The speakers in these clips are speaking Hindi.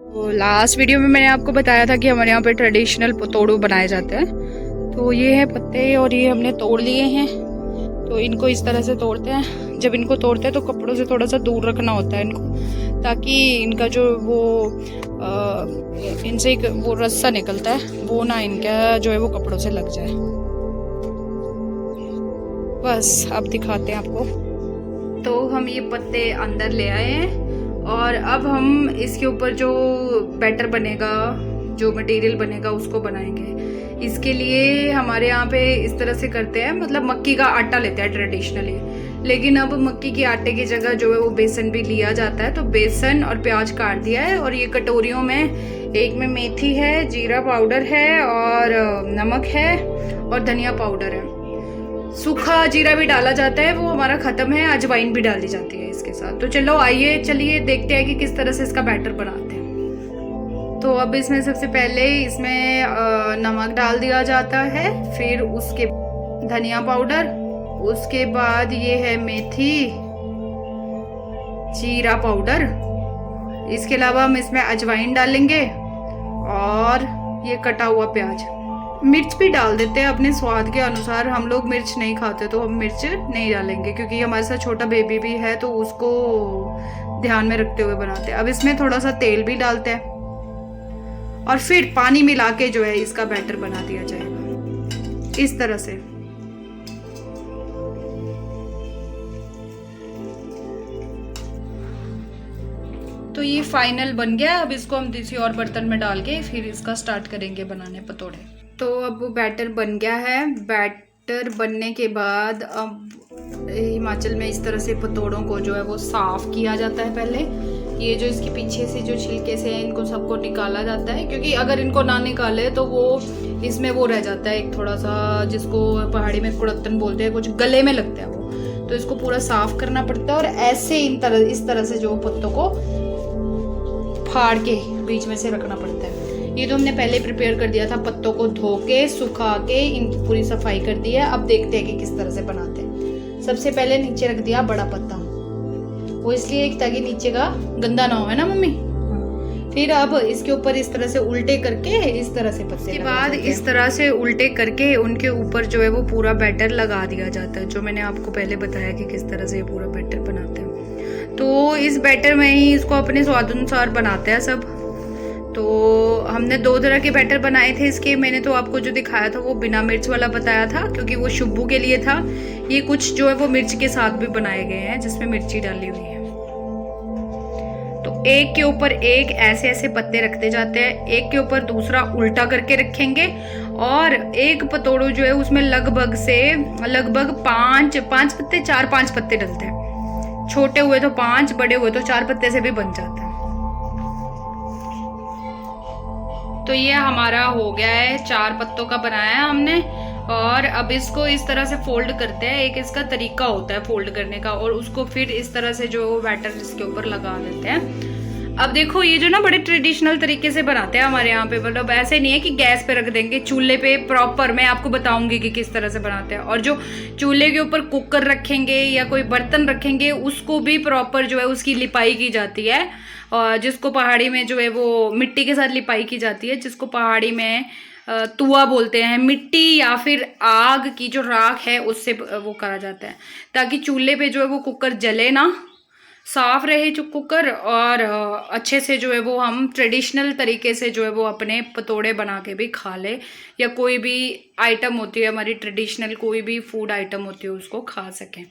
तो लास्ट वीडियो में मैंने आपको बताया था कि हमारे यहाँ पे ट्रेडिशनल पतोड़ू बनाए जाते हैं। तो ये है पत्ते और ये हमने तोड़ लिए हैं। तो इनको इस तरह से तोड़ते हैं। जब इनको तोड़ते हैं तो कपड़ों से थोड़ा सा दूर रखना होता है इनको, ताकि इनका जो वो इनसे एक वो रस्सा निकलता है वो ना इनका जो है वो कपड़ों से लग जाए। बस अब दिखाते हैं आपको। तो हम ये पत्ते अंदर ले आए हैं और अब हम इसके ऊपर जो बैटर बनेगा, जो मटेरियल बनेगा उसको बनाएंगे। इसके लिए हमारे यहाँ पे इस तरह से करते हैं, मतलब मक्की का आटा लेते हैं ट्रेडिशनली, लेकिन अब मक्की के आटे की जगह जो है वो बेसन भी लिया जाता है। तो बेसन और प्याज काट दिया है और ये कटोरियों में, एक में मेथी है, जीरा पाउडर है और नमक है और धनिया पाउडर है। सूखा जीरा भी डाला जाता है, वो हमारा खत्म है। अजवाइन भी डाली जाती है इसके साथ। तो चलो आइए चलिए देखते हैं कि किस तरह से इसका बैटर बनाते हैं। तो अब इसमें सबसे पहले इसमें नमक डाल दिया जाता है, फिर उसके धनिया पाउडर, उसके बाद ये है मेथी, जीरा पाउडर, इसके अलावा हम इसमें अजवाइन डालेंगे और ये कटा हुआ प्याज। मिर्च भी डाल देते हैं अपने स्वाद के अनुसार। हम लोग मिर्च नहीं खाते तो हम मिर्च नहीं डालेंगे, क्योंकि हमारे साथ छोटा बेबी भी है तो उसको ध्यान में रखते हुए बनाते हैं। अब इसमें थोड़ा सा तेल भी डालते हैं और फिर पानी मिला के जो है इसका बैटर बना दिया जाएगा इस तरह से। तो ये फाइनल बन गया। अब इसको हम किसी और बर्तन में डाल के फिर इसका स्टार्ट करेंगे बनाने पतोड़े। तो अब वो बैटर बन गया है। बैटर बनने के बाद अब हिमाचल में इस तरह से पतोड़ों को जो है वो साफ किया जाता है पहले। ये जो इसके पीछे से जो छिलके से हैं इनको सबको निकाला जाता है, क्योंकि अगर इनको ना निकाले तो वो इसमें वो रह जाता है एक थोड़ा सा, जिसको पहाड़ी में कुड़त्तन बोलते हैं, कुछ गले में लगता है वो। तो इसको पूरा साफ करना पड़ता है और ऐसे इस तरह से जो पत्तों को फाड़ के बीच में से रखना पड़ता है। ये तो हमने पहले प्रिपेयर कर दिया था, पत्तों को धो के सुखा के इनकी पूरी सफाई कर दी है। अब देखते हैं कि किस तरह से बनाते हैं। सबसे पहले नीचे रख दिया बड़ा पत्ता, वो इसलिए ताकि नीचे का गंदा ना हो, है ना मम्मी। फिर अब इसके ऊपर इस तरह से उल्टे करके इस तरह से पत्ते के बाद इस तरह से उल्टे करके उनके ऊपर जो है वो पूरा बैटर लगा दिया जाता है, जो मैंने आपको पहले बताया कि किस तरह से ये पूरा बैटर बनाते हैं। तो इस बैटर में ही इसको अपने स्वाद अनुसार बनाते हैं सब। तो हमने 2 तरह के बैटर बनाए थे इसके। मैंने तो आपको जो दिखाया था वो बिना मिर्च वाला बताया था, क्योंकि वो शुब्बू के लिए था। ये कुछ जो है वो मिर्च के साथ भी बनाए गए हैं, जिसमें मिर्ची डाली हुई है। तो एक के ऊपर एक ऐसे ऐसे पत्ते रखते जाते हैं, एक के ऊपर दूसरा उल्टा करके रखेंगे और एक पतोड़ू जो है उसमें लगभग 5 पत्ते, 4-5 पत्ते डलते हैं। छोटे हुए तो 5, बड़े हुए तो 4 पत्ते से भी बन जाता है। तो ये हमारा हो गया है, 4 पत्तों का बनाया है हमने। और अब इसको इस तरह से फोल्ड करते हैं। एक इसका तरीका होता है फोल्ड करने का, और उसको फिर इस तरह से जो बैटर इसके ऊपर लगा देते हैं। अब देखो ये जो ना बड़े ट्रेडिशनल तरीके से बनाते हैं हमारे यहाँ पे, मतलब ऐसे नहीं है कि गैस पे रख देंगे, चूल्हे पे प्रॉपर। मैं आपको बताऊंगी कि किस तरह से बनाते हैं। और जो चूल्हे के ऊपर कुकर रखेंगे या कोई बर्तन रखेंगे उसको भी प्रॉपर जो है उसकी लिपाई की जाती है, और जिसको पहाड़ी में जो है वो मिट्टी के साथ लिपाई की जाती है, जिसको पहाड़ी में तुआ बोलते हैं। मिट्टी या फिर आग की जो राख है उससे वो करा जाता है, ताकि चूल्हे पे जो है वो कुकर जले ना, साफ रहे जो कुकर, और अच्छे से जो है वो हम ट्रेडिशनल तरीके से जो है वो अपने पतोड़े बना के भी खा ले, या कोई भी आइटम होती है हमारी ट्रेडिशनल, कोई भी फूड आइटम होती है उसको खा सकें।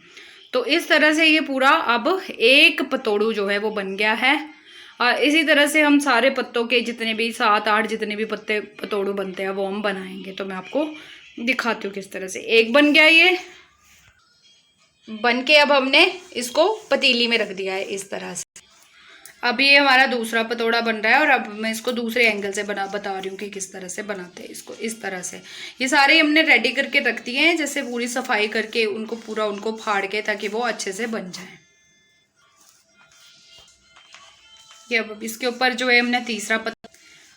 तो इस तरह से ये पूरा अब एक पतोड़ू जो है वो बन गया है। और इसी तरह से हम सारे पत्तों के जितने भी 7-8 जितने भी पत्ते पतोड़ू बनते हैं वो हम बनाएंगे। तो मैं आपको दिखाती हूँ किस तरह से। एक बन गया ये बन के, अब हमने इसको पतीली में रख दिया है इस तरह से। अब ये हमारा दूसरा पतोड़ा बन रहा है और अब मैं इसको दूसरे एंगल से बता रही हूँ कि किस तरह से बनाते हैं इसको। इस तरह से ये सारे हमने रेडी करके रख दिए हैं, जैसे पूरी सफाई करके उनको फाड़ के, ताकि वो अच्छे से बन जाए। ये अब इसके ऊपर जो है हमने तीसरा पत्ता,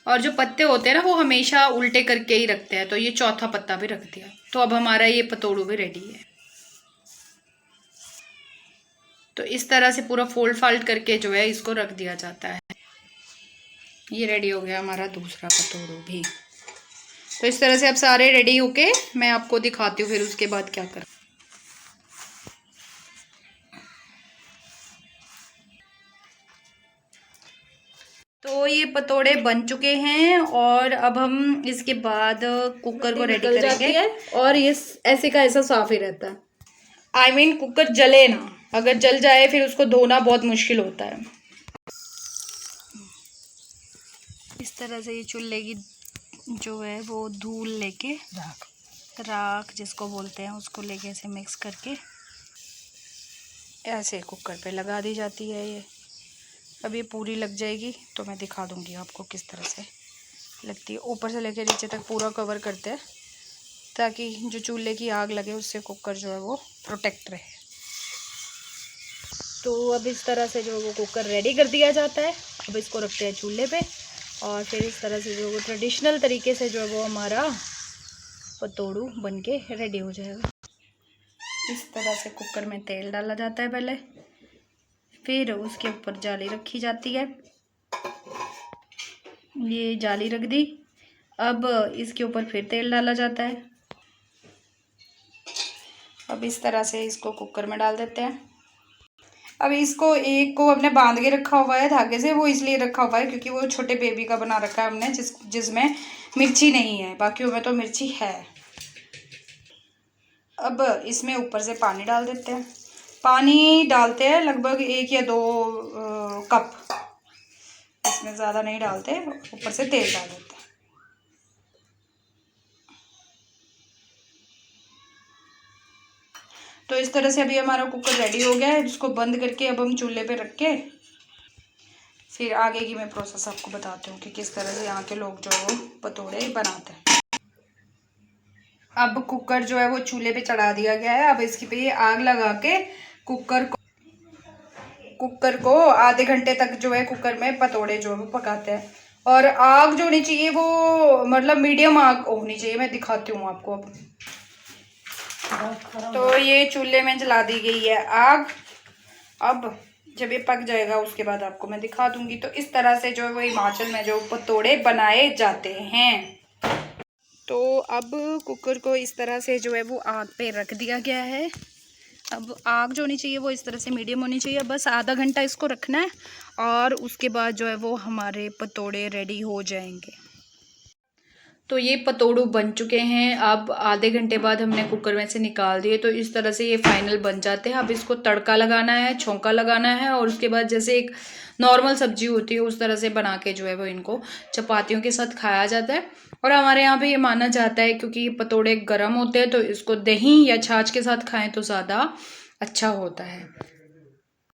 और जो पत्ते होते हैं ना वो हमेशा उल्टे करके ही रखते हैं, तो ये चौथा पत्ता भी रख दिया। तो अब हमारा ये पतोड़ू भी रेडी है। तो इस तरह से पूरा फोल्ड करके जो है इसको रख दिया जाता है। ये रेडी हो गया हमारा दूसरा पतोड़ू भी। तो इस तरह से अब सारे रेडी होके मैं आपको दिखाती हूँ फिर उसके बाद क्या कर। तो ये पतोड़े बन चुके हैं और अब हम इसके बाद कुकर को रेडी करेंगे। और ये ऐसे का ऐसा साफ ही रहता है। I mean, कुकर जले ना, अगर जल जाए फिर उसको धोना बहुत मुश्किल होता है। इस तरह से ये चूल्हे की जो है वो धूल लेके राख जिसको बोलते हैं उसको लेके ऐसे मिक्स करके ऐसे कुकर पे लगा दी जाती है। ये अब ये पूरी लग जाएगी तो मैं दिखा दूंगी आपको किस तरह से लगती है। ऊपर से लेके नीचे तक पूरा कवर करते हैं ताकि जो चूल्हे की आग लगे उससे कुकर जो है वो प्रोटेक्ट रहे। तो अब इस तरह से जो वो कुकर रेडी कर दिया जाता है। अब इसको रखते हैं चूल्हे पे और फिर इस तरह से जो वो ट्रेडिशनल तरीके से जो है वो हमारा पतोड़ू बनके रेडी हो जाएगा। इस तरह से कुकर में तेल डाला जाता है पहले, फिर उसके ऊपर जाली रखी जाती है। ये जाली रख दी। अब इसके ऊपर फिर तेल डाला जाता है। अब इस तरह से इसको कुकर में डाल देते हैं। अब इसको एक को हमने बांध के रखा हुआ है धागे से, वो इसलिए रखा हुआ है क्योंकि वो छोटे बेबी का बना रखा है हमने जिसमें मिर्ची नहीं है, बाकियों में तो मिर्ची है। अब इसमें ऊपर से पानी डाल देते हैं। पानी डालते हैं लगभग 1 या 2 कप, इसमें ज़्यादा नहीं डालते। ऊपर से तेल डाल देते हैं। तो इस तरह से अभी हमारा कुकर रेडी हो गया है। इसको बंद करके अब हम चूल्हे पे रख के फिर आगे की मैं प्रोसेस आपको बताती हूँ कि किस तरह से यहाँ के लोग जो है वो पतोड़े बनाते हैं। अब कुकर जो है वो चूल्हे पे चढ़ा दिया गया है। अब इसकी पे आग लगा के कुकर को आधे घंटे तक जो है कुकर में पतोड़े जो है वो पकाते हैं। और आग जो होनी चाहिए वो मतलब मीडियम आग होनी चाहिए। मैं दिखाती हूँ आपको अब। तो ये चूल्हे में जला दी गई है आग। अब जब ये पक जाएगा उसके बाद आपको मैं दिखा दूंगी। तो इस तरह से जो है वो हिमाचल में जो पतोड़े बनाए जाते हैं। तो अब कुकर को इस तरह से जो है वो आग पे रख दिया गया है। अब आग जो होनी चाहिए वो इस तरह से मीडियम होनी चाहिए। बस आधा घंटा इसको रखना है और उसके बाद जो है वो हमारे पतोड़े रेडी हो जाएंगे। तो ये पतोड़ू बन चुके हैं। अब आधे घंटे बाद हमने कुकर में से निकाल दिए। तो इस तरह से ये फाइनल बन जाते हैं। अब इसको तड़का लगाना है, छौंका लगाना है और उसके बाद जैसे एक नॉर्मल सब्जी होती है उस तरह से बना के जो है वो इनको चपातियों के साथ खाया जाता है। और हमारे यहाँ पे ये माना जाता है क्योंकि ये पतोड़े गर्म होते हैं तो इसको दही या छाछ के साथ खाएं तो ज़्यादा अच्छा होता है।